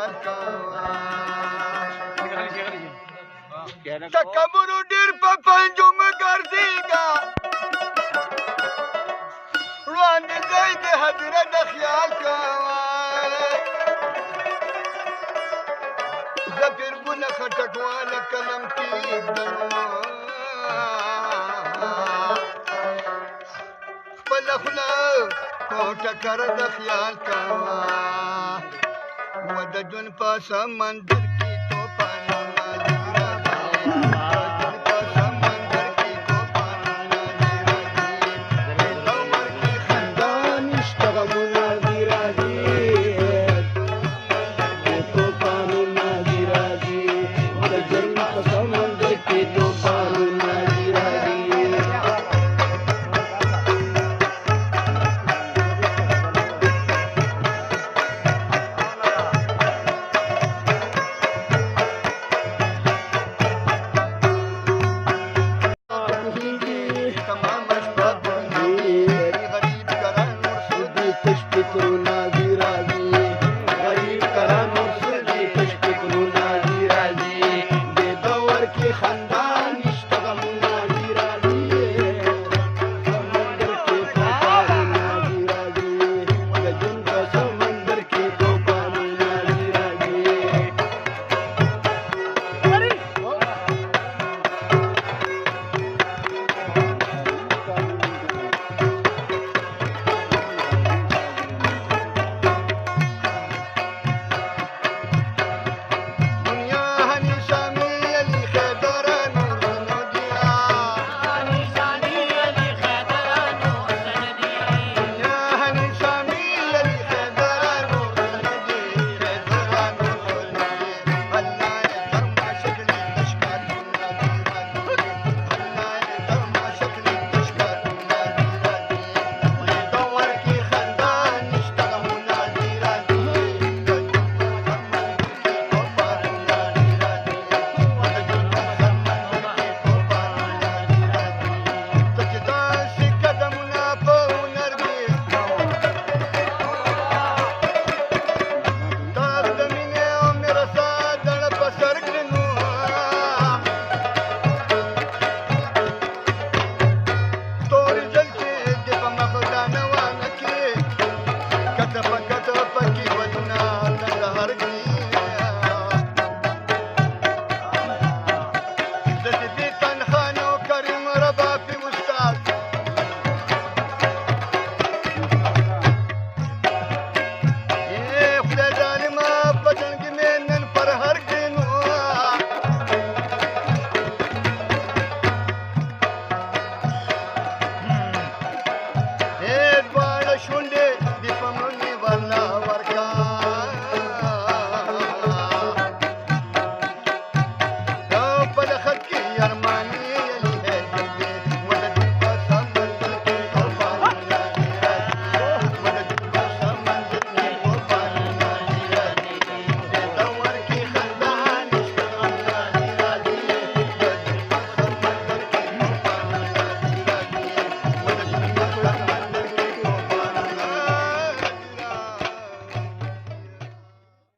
خیال کوا تکبر ډیر په پنجم ګرځېږه وړاندې ځای د حضره د خیال کوا زه پیرګونه خټکواله قلم کېږدم خپله خوله کوټه کره د خیال کوا و د ژوند په سمندر کې توپانونه دي راځي د ژوند په سمندر کې توپانونه دي راځي د عمر کې خندا نشته غمونه دي راځي توپانونه دي راځي د ژوند په سمندر کې توپانونه دي راځي شونډې